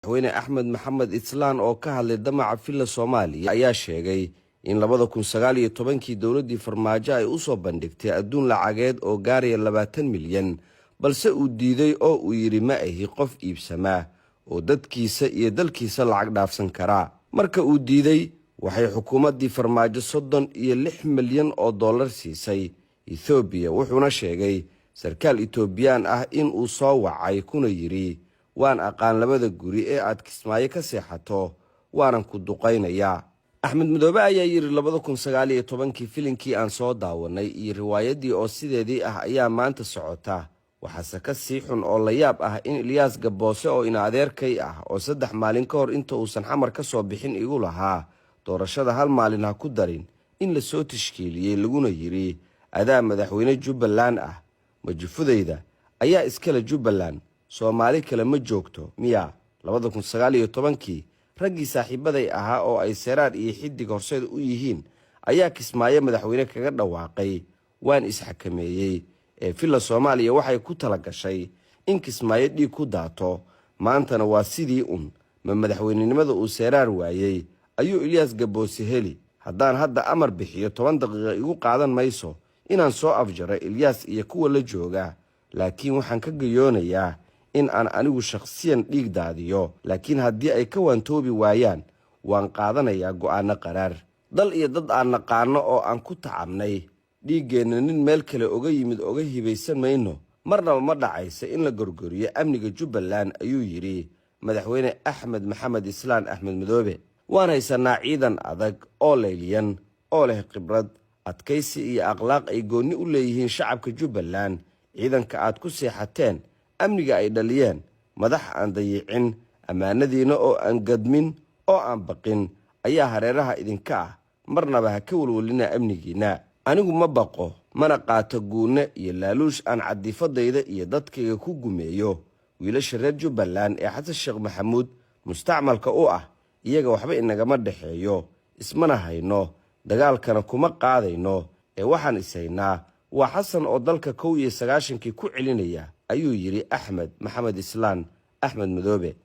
madaxweyne axmed maxamed islaan oo ka hadlay damaca filla Soomaaliya ayaa sheegay in 2019 dowladii farmaajo ay u soo bandhigtay adduun lacageed oo gaaraya 20 milyan balse uu diiday oo uu yiri ma ahi qof iibsama oo dadkiisa iyo dalkiisa lacag dhaafsan kara. marka uu diiday waxay xukuumadii farmaajo 36 milyan oo dollar siisay Ethiopia, wuxuuna sheegay sarkaal Ethiopian ah in uu soo wacay kuna yiri waan aqaan labada guri ee aad Kismaayo ka seexato waanan ku duqeynaya. Axmed Madoobe ayaa yiri 2019 filinkii aan soo daawanay iyo riwaayadii oo sideedii ah ayaa maanta socota. waxaase ka sii xun oo la yaab ah in Ilyas Gaboose oo ina adeerkay ah oo 3 maalin ka hor inta uusan xamar ka soo bixin igu lahaa doorashada hal maalin ha ku darin in la soo tashkiiliyay laguna yiri adaa madaxweyne Jubbaland ah majufudayda ayaa iskala Jubbaland Soomaali kale ma joogto miya. 2019 raggii saaxiibaday ahaa oo ay Seraar iyo Xidig horseed u yihiin ayaa Kismaayo madaxweyne kaga dhawaaqay waan isxakameeyay ee filla Soomaaliya waxay ku tala gashay in Kismaayo dhiig ku daato. maantana waa sidii ma madaxweynenimada uu Seraar waayay ayuu Ilyas Gaboose heli. haddaan hadda amar bixiyo 10 daqiiqo igu qaadan mayso inaan soo afjaro Ilyas iyo kuwa la jooga, laakiin waxaan ka gayoonayaa in aan anigu shakhsiyan dhiig daadiyo. laakiin haddii ay ka waantoobi waayaan waan qaadanayaa go'aano qaraar. dal iyo dad aan naqaano oo aan ku tacabnay dhiiggeena nin meel kale oga yimid oga hibaysan mayno. marnaba ma dhacaysa in la gorgoriyo amniga Jubbaland ayuu yiri madaxweyne Axmed Maxamed Islaan Axmed Madoobe. waan haysanaa ciidan adag oo leeliyan oo leh khibrad adkaysi iyo akhlaaq ay gooni u leeyihiin shacabka Jubbaland. ciidanka aad ku seexateen amniga ay dhaliyeen madax aan dayicin amaanadiina oo aan gadmin oo aan baqin ayaa hareeraha idinka ah. marnaba ha ka walwalina amnigiina. anigu ma baqo mana qaato guune iyo laaluush aan cadifadayda iyo dadkayga ku gumeeyo. wiilasha reer Jubbaland ee Xasan Sheekh Maxamuud mustacmalka u ah iyaga waxba inagama dhaxeeyo, ismana hayno, dagaalkana kuma qaadayno ee waxaan isaynaa waa Xasan oo dalka 19 ku celinaya ayuu yiri Axmed Maxamed Islaan Axmed Madoobe.